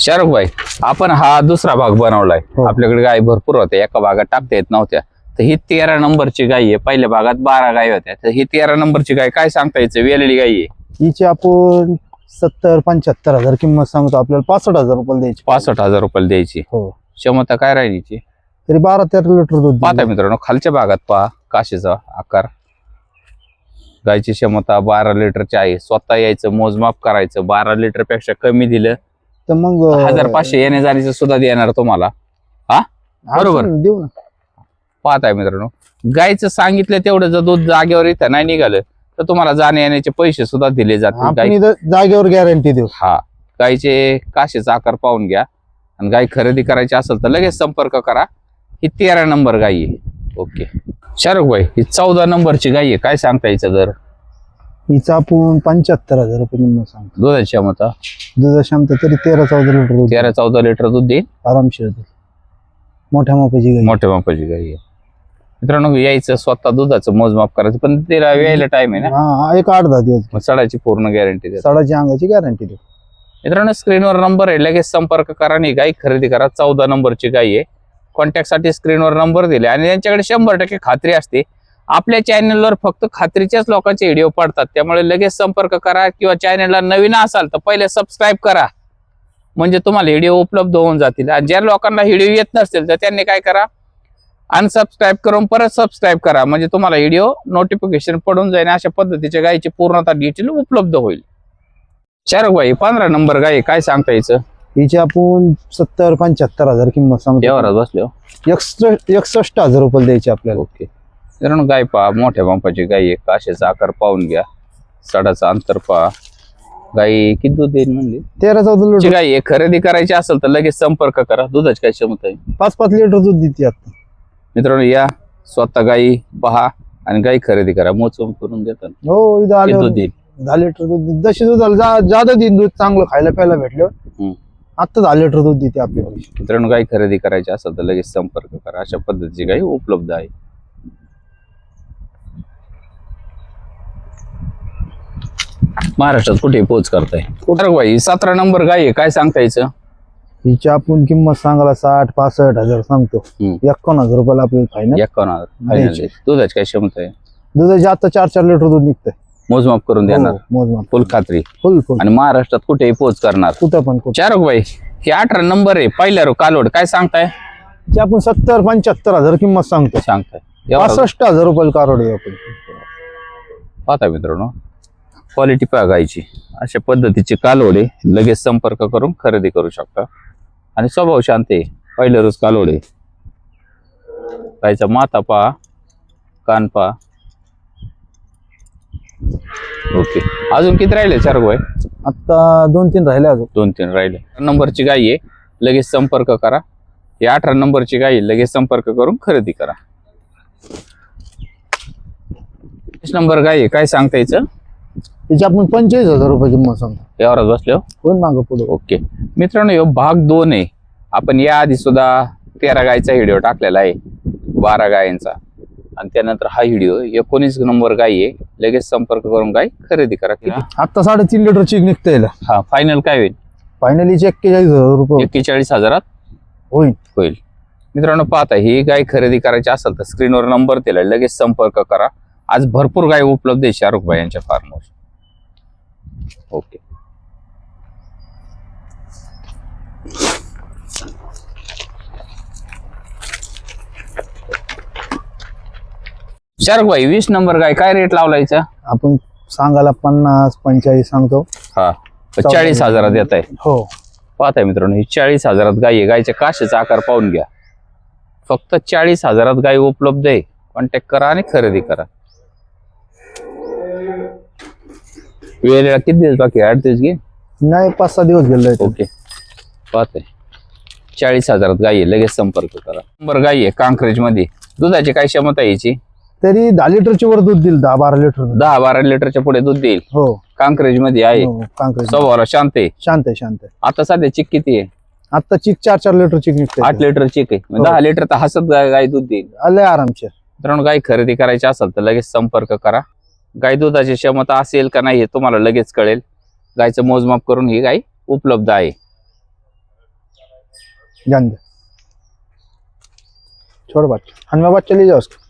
शाहरुख भाई, आपण हा दुसरा भाग बनवलाय. आपल्याकडे गाय भरपूर होत्या, एका भागात टाकता येत नव्हत्या. तर ही 13 नंबरची गाय आहे. पहिल्या भागात 12 गाय होत्या, तर ही 13 नंबरची गाय काय सांगता यायचं? वेलेली गाय आहे. हिची आपण 70-75 हजार किंमत सांगतो. आपल्याला 65,000 रुपये द्यायची. 65,000 रुपये द्यायची. हो. क्षमता काय राहिलीची? तरी 12-13 लिटर दूध. पाहता मित्रांनो, खालच्या भागात पहा काशीचा आकार. गायची क्षमता 12 लिटरची आहे. स्वतः यायचं, मोजमाप करायचं. 12 लिटर पेक्षा कमी दिलं तर मग 1500 येण्या जाण्याचं सुद्धा देणार तुम्हाला. हा बरोबर देऊ ना. पाहताय मित्रांनो, गायचं सांगितलं तेवढं जर दूध जागेवर इथं नाही निघालं तर तुम्हाला जाण्या येण्याचे पैसे सुद्धा दिले जातील. आपण जागेवर गॅरंटी देऊ. हा, गायचे काशीचा आकार पाहून घ्या. आणि गाय खरेदी करायची असेल तर लगेच संपर्क करा. ही 13 नंबर गाय आहे. ओके शाहरुख भाई, ही 14 नंबरची गाय आहे. काय सांगता यायचं दर? हिचा आपण 75,000 रुपये किंमत सांगतो. दुधाची क्षमता दुधाची क्षमता तरी 13-14 लिटर दूध. 13-14 लिटर दूध देईल आरामशीर दूध. मोठ्या मापाची गाय. मोठ्या मापाची गाय आहे मित्रांनो. यायचं, स्वतः दुधाचं मोजमाप करायचं, पण तिला यायला टाइम आहे ना. हा, एक 8-10 दिवस. मग सडाची पूर्ण गॅरंटी देतो. सडाची अंगाची गॅरंटी देऊ. मित्रांनो, स्क्रीनवर नंबर आहे, लगेच संपर्क करा आणि गाय खरेदी करा. 14 नंबरची गाय आहे. कॉन्टॅक्ट साठी स्क्रीनवर नंबर दिले आणि त्यांच्याकडे 100% खात्री असते. आपल्या चॅनलवर फक्त खात्रीच्याच लोकांचे व्हिडिओ पडतात, त्यामुळे लगेच संपर्क करा. किंवा चॅनलला नवीन असाल तर पहिले सबस्क्राईब करा, म्हणजे तुम्हाला व्हिडिओ उपलब्ध होऊन जातील. आणि ज्या लोकांना व्हिडिओ येत नसतील तर त्यांनी काय करा, अनसबस्क्राईब करून परत सबस्क्राईब करा, म्हणजे तुम्हाला व्हिडिओ नोटिफिकेशन पडून जाईल. अशा पद्धतीच्या गायची पूर्णतः डिटेल उपलब्ध होईल. शाहरुख भाई, 15 नंबर गाय काय सांगता यायचं? हिची आपण 70-75 हजार किंमत सांगतो. यावरच बसलो. 61,000 रुपये द्यायचे आपल्याला. ओके मित्रांनो, गाय पहा, मोठ्या पंपाची गाय आहे. काशेचा आकार पाहून घ्या, सडाचं अंतर पहा. गाय किती दूध देईल म्हणली? 13-14 लिटर गाय आहे. खरेदी करायची असेल तर लगेच संपर्क करा. दुधाची काय क्षमता आहे? 5-5 लिटर दूध देते आता. मित्रांनो, या स्वतः गाई पहा आणि गाय खरेदी करा. मोजमाप करून देतात. हो, इथं आले दूध देईल 10 लिटर दूध. जशी दुधाला जादा दिन दूध चांगलं खायला प्यायला भेटलं. आता 10 लिटर दूध देते आपल्याला. मित्रांनो, गाय खरेदी करायची असेल तर लगेच संपर्क करा. अशा पद्धतीची गाय उपलब्ध आहे. महाराष्ट्रात कुठे पोच करताय? बाई, 17 नंबर गाय आहे. काय सांगता यायचं? हिची आपण किंमत सांगायला 60-65 हजार सांगतो. 51,000 रुपयाला आपल्याला फायनल. 51,000 दुधाची काय क्षमता आहे? दुधाची आता 4-4 लिटर दूध निघतंय. मोजमाप करून देणार. मोजमाप फुल खात्री. फुल आणि महाराष्ट्रात कुठेही पोच करणार. कुठं पण. शाहरुख भाई, ही 18 नंबर आहे. पहिल्या रो कालोड. काय सांगताय? ते आपण 70-75 हजार किंमत सांगतो. सांगताय 65,000 रुपये कारोड आहे आपण. पाहता मित्रांनो, क्वालिटी पहा गायची. अशा पद्धतीची कालोडे लगेच संपर्क करून खरेदी करू शकता. आणि स्वभाव शांत आहे. पहिल्या रोज कालोडे. गायचा माथा पहा, कान पहा. ओके, अजून किती राहिले शाहरुख भाई? आता 2-3 राहिले. अजून 2-3 राहिले. नंबरची गाय आहे, लगेच संपर्क करा. ही 18 नंबरची गाय आहे, लगेच संपर्क करून खरेदी करा. 20 नंबर गाय आहे. काय सांगता यायचं? त्याची आपण 45,000 रुपये किंमत सांगतो. यावरच बसलो. कोण मागं पुढे. ओके मित्रांनो, हे भाग 2 आहे. आपण या आधी सुद्धा 13 गायचा व्हिडिओ टाकलेला आहे, 12 गायांचा. आणि त्यानंतर हा व्हिडिओ 19 नंबर गाय आहे. लगेच संपर्क करून गाय खरेदी करा. आता 3.5 लिटर चीक निघते. हा, फायनल काय होईल? फायनली 41,000 रुपये. 41,000 होईल. मित्रांनो, पाहता, ही गाय खरेदी करायची असेल तर स्क्रीनवर नंबर दिलाय, लगेच संपर्क करा. आज भरपूर गाय उपलब्ध आहे शाहरुख भाई यांच्या फार्मवर. ओके, शाहरुख भाई, 20 नंबर गाय काय रेट लावलायचा? आपण सांगायला 50-45 सांगतो. हा, 40,000 देत आहे. हो. पाहताय मित्रांनो, ही 40,000 गाय आहे. गायच्या काशीचा आकार पाहून घ्या. फक्त 40,000 गाय उपलब्ध आहे. कॉन्टॅक्ट करा आणि खरेदी करा. वेळेला किती दिवस बाकी? 8 दिवस घे. नाही, 5-6 दिवस गेले. ओके, पाहताय 40,000 गाय आहे. लगेच संपर्क करा. नंबर गाय आहे कांक्रेज मध्ये. दुधाची काय क्षमता यायची? तरी 10 लिटरची वर दूध देईल. 10-12 लिटर. 10-12 लिटरच्या पुढे दूध देईल. हो, कांक्रेज मध्ये आहे. कांक्रेज स्वभावाला शांत आहे. शांत आहे. आता सध्या चिक किती आहे? आता चिक 4-4 लिटर चिक निघते. 8 लिटर चिक आहे. 10 लिटर तर हसत गाय दूध देईल. आले आरामशीर. मित्रांनो, गाय खरेदी करायची असेल तर लगेच संपर्क करा. गाय दुधाची क्षमता असेल का नाही हे तुम्हाला लगेच कळेल. गायचं मोजमाप करून ही गाय उपलब्ध आहे. ध्यान दे छोड़ बच्चा हनवा बच्चा ले जाओ उसको